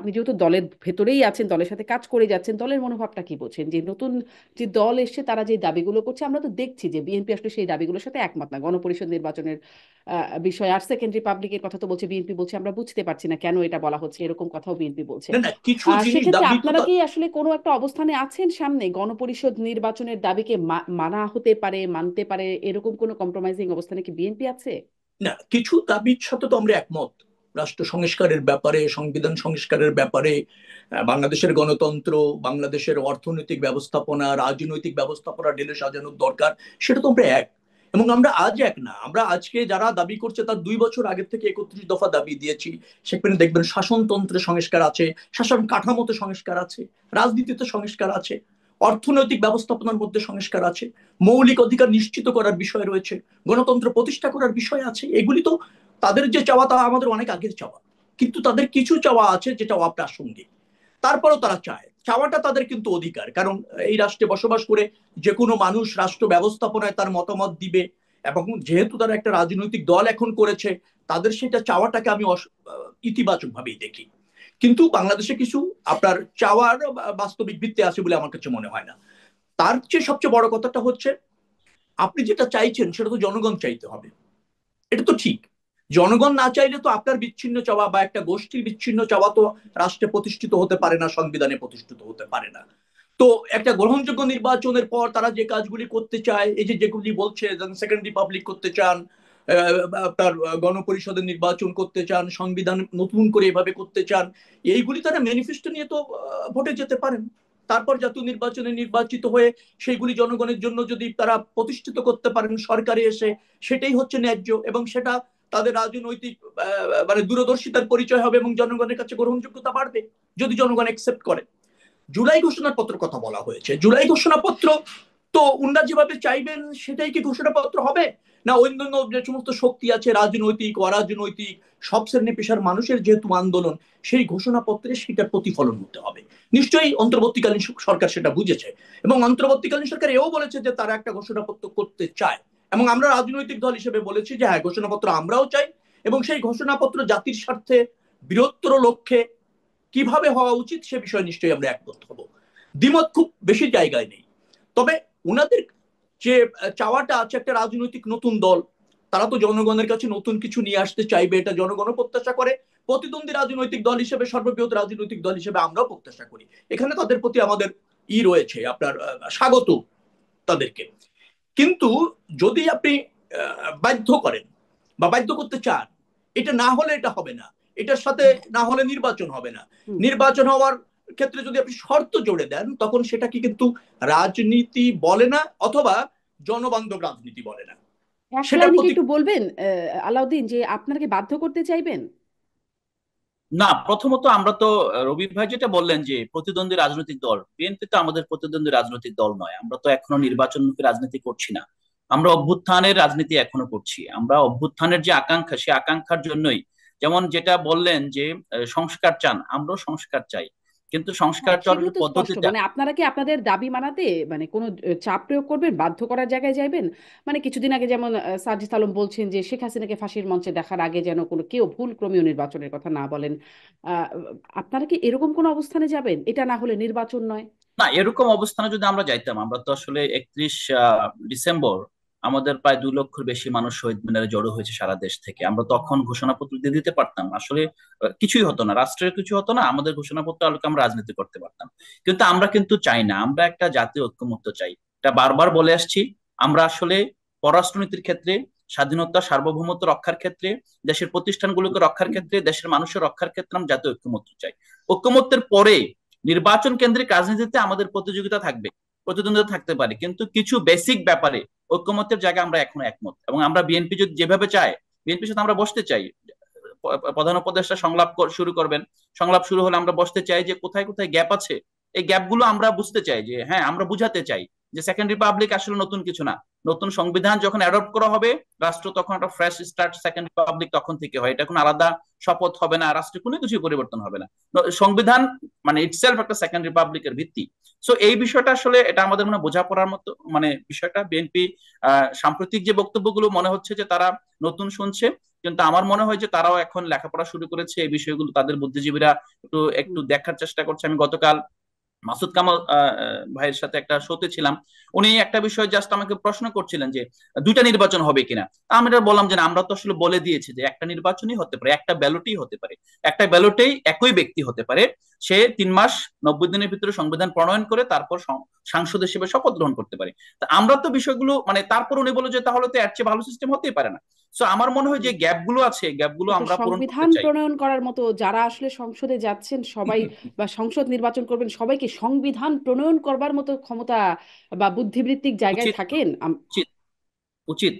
আপনি যেহেতু দলের ভেতরেই আছেন, দলের সাথে কাজ করে যাচ্ছেন, দলের মনোভাবটা কি বলছেন যে নতুন যে দল এসছে তারা যে দাবিগুলো করছে, আমরা তো দেখছি যে বিএনপি আসলে সেই দাবিগুলোর সাথে একমত না। গণপরিষদ নির্বাচনের বিষয় আর সেকেন্ড রিপাবলিকের কথা তো বলছে বিএনপি, বলছে আমরা বুঝতে পারছি না কেন এটা বলা হচ্ছে, এরকম কথাও বিএনপি বলছে। না না, কিছু জিনিস সেক্ষেত্রে দাবি তো আপনারা কি আসলে কোনো একটা অবস্থানে আছেন সামনে গণপরিষদ নির্বাচনের দাবিকে মানা হতে পারে, মানতে পারে, এরকম কোনো কম্প্রোমাইজিং অবস্থানে কি বিএনপি আছে? না, কিছু দাবির সাথে তো আমরা একমত। রাষ্ট্র সংস্কারের ব্যাপারে, সংবিধান সংস্কারের ব্যাপারে, বাংলাদেশের গণতন্ত্র, বাংলাদেশের অর্থনৈতিক ব্যবস্থাপনা, রাজনৈতিক ব্যবস্থাপনা ঢেলে সাজানোর দরকার, সেটা তো আমরা এক। এবং আমরা আজ এক না, আমরা আজকে যারা দাবি করছে তার 2 বছর আগের থেকে 31 দফা দাবি দিয়েছি। সেখানে দেখবেন শাসনতন্ত্রে সংস্কার আছে, শাসন কাঠামোতে সংস্কার আছে, রাজনীতিতে সংস্কার আছে, অর্থনৈতিক ব্যবস্থাপনার মধ্যে সংস্কার আছে, মৌলিক অধিকার নিশ্চিত করার বিষয় রয়েছে, গণতন্ত্র প্রতিষ্ঠা করার বিষয় আছে। এগুলি তো তাদের যে চাওয়া তা আমাদের অনেক আগের চাওয়া। কিন্তু তাদের কিছু চাওয়া আছে যেটা অপ্রাসঙ্গিক। তারপরেও তারা চায়, চাওয়াটা তাদের কিন্তু অধিকার। কারণ এই রাষ্ট্রে বসবাস করে যে কোনো মানুষ রাষ্ট্র ব্যবস্থাপনায় তার মতামত দিবে। এবং যেহেতু তারা একটা রাজনৈতিক দল এখন করেছে, তাদের সেটা চাওয়াটাকে আমি ইতিবাচক ভাবেই দেখি। কিন্তু বাংলাদেশে কিছু আপনার চাওয়ার বাস্তবিক ভিত্তি আছে বলে আমার কাছে মনে হয় না। তার চেয়ে সবচেয়ে বড় কথাটা হচ্ছে, আপনি যেটা চাইছেন সেটা তো জনগণ চাইতে হবে। এটা তো ঠিক। জনগণ না চাইলে তো আপনার বিচ্ছিন্ন চাওয়া বা একটা গোষ্ঠীর বিচ্ছিন্ন চাওয়া তো রাষ্ট্রে প্রতিষ্ঠিত হতে পারে না, সংবিধানে প্রতিষ্ঠিত হতে পারে না। তো একটা গ্রহণযোগ্য নির্বাচনের পর তারা যে কাজগুলি করতে চায়, এই যে যেগুলি বলছে, সেকেন্ড রিপাবলিক করতে চান, আপনার গণপরিষদের নির্বাচন করতে চান, সংবিধান নতুন করে এভাবে করতে চান, এইগুলি তারা ম্যানিফেস্টো নিয়ে তো ভোটে যেতে পারেন। তারপর জাতীয় নির্বাচনে নির্বাচিত হয়ে সেইগুলি জনগণের জন্য যদি তারা প্রতিষ্ঠিত করতে পারেন সরকারে এসে, সেটাই হচ্ছে ন্যায্য। এবং সেটা তাদের রাজনৈতিক মানে দূরদর্শিতার পরিচয় হবে এবং জনগণের কাছে গ্রহণযোগ্যতা বাড়বে যদি জনগণ একসেপ্ট করে। জুলাই ঘোষণাপত্র কথা বলা হয়েছে, জুলাই ঘোষণাপত্র তো উনারা যেভাবে চাইবেন সেটাই কি ঘোষণাপত্র হবে? না অন্যান্য যে সমস্ত শক্তি আছে, রাজনৈতিক অরাজনৈতিক সব শ্রেণী পেশার মানুষের যেহেতু আন্দোলন, সেই ঘোষণাপত্রে সেটার প্রতিফলন হতে হবে। নিশ্চয়ই অন্তর্বর্তীকালীন সরকার সেটা বুঝেছে। এবং অন্তর্বর্তীকালীন সরকার এও বলেছে যে তারা একটা ঘোষণাপত্র করতে চায়। এবং আমরা রাজনৈতিক দল হিসেবে বলেছি যে হ্যাঁ, ঘোষণাপত্র আমরাও চাই। এবং সেই ঘোষণাপত্র জাতির স্বার্থে, বৃহত্তর লক্ষ্যে কিভাবে হওয়া উচিত সে বিষয়ে নিশ্চয়ই আমরা একমত হব। দ্বিমত খুব বেশি জায়গায় নেই। তবে ওনাদের যে চাওয়াটা আছে, একটা রাজনৈতিক নতুন দল, তারা তো জনগণের কাছে নতুন কিছু নিয়ে আসতে চাইবে, এটা জনগণও প্রত্যাশা করে। প্রতিদ্বন্দ্বী রাজনৈতিক দল হিসেবে, সর্ববৃহৎ রাজনৈতিক দল হিসেবে আমরাও প্রত্যাশা করি। এখানে তাদের প্রতি আমাদের রয়েছে, আপনার স্বাগত তাদেরকে। কিন্তু যদি আপনি বাধ্য করেন বা বাধ্য করতে চান, এটা না হলে এটা হবে না, এটার সাথে না হলে নির্বাচন হবে না, হুম। নির্বাচন হওয়ার ক্ষেত্রে যদি আপনি শর্ত জোড়ে দেন, তখন সেটাকে কিন্তু রাজনীতি বলে না, অথবা জনবান্ধব রাজনীতি বলে না। এক সেটার লাইনে কি প্রতি একটু বলবেন আলাউদ্দিন, যে আপনারা কি বাধ্য করতে চাইবেন? না, প্রথমত আমরা তো রবি ভাই যেটা বললেন যে প্রতিদ্বন্দ্বী রাজনৈতিক দল, বিএনপি তো আমাদের প্রতিদ্বন্দ্বী রাজনৈতিক দল নয়। আমরা তো এখনো নির্বাচনমুখী রাজনীতি করছি না। আমরা অভ্যুত্থানের রাজনীতি এখনো করছি। আমরা অভ্যুত্থানের যে আকাঙ্ক্ষা, সেই আকাঙ্ক্ষার জন্যই, যেমন যেটা বললেন যে সংস্কার চান, আমরাও সংস্কার চাই। কিন্তু হ্যাঁ, সংস্কার সেগুলো তো স্পষ্ট। পদ্ধতিটা, মানে আপনারা কি আপনাদের দাবি মানাতে মানে কোনো চাপ প্রয়োগ করবেন, বাধ্য করার জায়গায় যাইবেন? মানে কিছুদিন আগে যেমন সাজিদ আলম বলছেন যে শেখ হাসিনাকে ফাঁসির মঞ্চে দেখার আগে যেন কোনো কেউ ভুল ক্রমীয় নির্বাচনের কথা না বলেন। আহ, আপনারা কি এরকম কোনো অবস্থানে যাবেন, এটা না হলে নির্বাচন নয়? না, এরকম অবস্থানে যদি আমরা যাইতাম, আমরা তো আসলে 31 ডিসেম্বর আমাদের প্রায় 2 লক্ষের বেশি মানুষ শহীদ মিনারে জড়ো হয়েছে সারা দেশ থেকে। আমরা তখন ঘোষণাপত্র দিয়ে দিতে পারতাম, আসলে কিছুই হতো না, রাষ্ট্রের কিছু হতো না, আমাদের ঘোষণাপত্র আলোকে আমরা রাজনীতি করতে পারতাম। কিন্তু আমরা কিন্তু চাই না, আমরা একটা জাতীয় ঐক্যমত্য চাই। এটা বারবার বলে আসছি। আমরা আসলে পররাষ্ট্রনীতির ক্ষেত্রে, স্বাধীনতা সার্বভৌমত্ব রক্ষার ক্ষেত্রে, দেশের প্রতিষ্ঠানগুলোকে রক্ষার ক্ষেত্রে, দেশের মানুষের রক্ষার ক্ষেত্রে আমরা জাতীয় ঐক্যমত্য চাই। ঐক্যমত্যের পরে নির্বাচন কেন্দ্রিক রাজনীতিতে আমাদের প্রতিযোগিতা থাকবে, প্রতিদ্বন্দ্বিতা থাকতে পারে, কিন্তু কিছু বেসিক ব্যাপারে ঐক্যমত্যের জায়গায় আমরা এখনো একমত। এবং আমরা বিএনপি যদি যেভাবে চায়, বিএনপির সাথে আমরা বসতে চাই। প্রধান উপদেষ্টা সংলাপ শুরু করবেন, সংলাপ শুরু হলে আমরা বসতে চাই যে কোথায় কোথায় গ্যাপ আছে, এই গ্যাপগুলো আমরা বুঝতে চাই, যে হ্যাঁ আমরা বুঝাতে চাই যে সেকেন্ড রিপাবলিক আসলে নতুন কিছু না। নতুন সংবিধান যখন অ্যাডপ্ট করা হবে রাষ্ট্র, তখন একটা ফ্রেশ স্টার্ট, সেকেন্ড রিপাবলিক তখন থেকে হয়। এটা কোনো আলাদা শপথ হবে না, রাষ্ট্রে কোনো কিছু পরিবর্তন হবে না। সংবিধান মানে ইটসেলফ একটা সেকেন্ড রিপাবলিকের ভিত্তি। সো এই বিষয়টা আসলে এটা আমাদের মনে বোঝাপড়ার মতো মানে বিষয়টা। বিএনপি সাম্প্রতিক যে বক্তব্যগুলো মনে হচ্ছে যে তারা নতুন শুনছে, কিন্তু আমার মনে হয় যে তারাও এখন লেখাপড়া শুরু করেছে, এই বিষয়গুলো তাদের বুদ্ধিজীবীরা একটু একটু দেখার চেষ্টা করছে। আমি গতকাল মাসুদ কামাল ভাইয়ের সাথে একটা শোতে ছিলাম, উনি একটা বিষয় জাস্ট আমাকে প্রশ্ন করছিলেন যে দুইটা নির্বাচন হবে কিনা। আমি এটা বললাম যে না, আমরা তো আসলে বলে দিয়েছি যে একটা নির্বাচনই হতে পারে, একটা ব্যালটই হতে পারে, একটা ব্যালটেই একই ব্যক্তি হতে পারে, সে 3 মাস 90 দিনের ভিতরে সংবিধান প্রণয়ন করে তারপর সাংসদ হিসেবে শপথ গ্রহণ করতে পারে। তা আমরা তো বিষয়গুলো মানে তারপর উনি বলে যে তাহলে তো এর চেয়ে ভালো সিস্টেম হতেই পারে না। সো আমার মনে হয় যে গ্যাপগুলো আছে, গ্যাপগুলো কিন্তু আমরা পূরণ করতে সংবিধান চাই। প্রণয়ন করার মতো যারা আসলে সংসদে যাচ্ছেন সবাই বা সংসদ নির্বাচন করবেন সবাইকে সংবিধান প্রণয়ন করবার মতো ক্ষমতা বা বুদ্ধিবৃত্তিক জায়গায় উচিত থাকেন? উচিত উচিত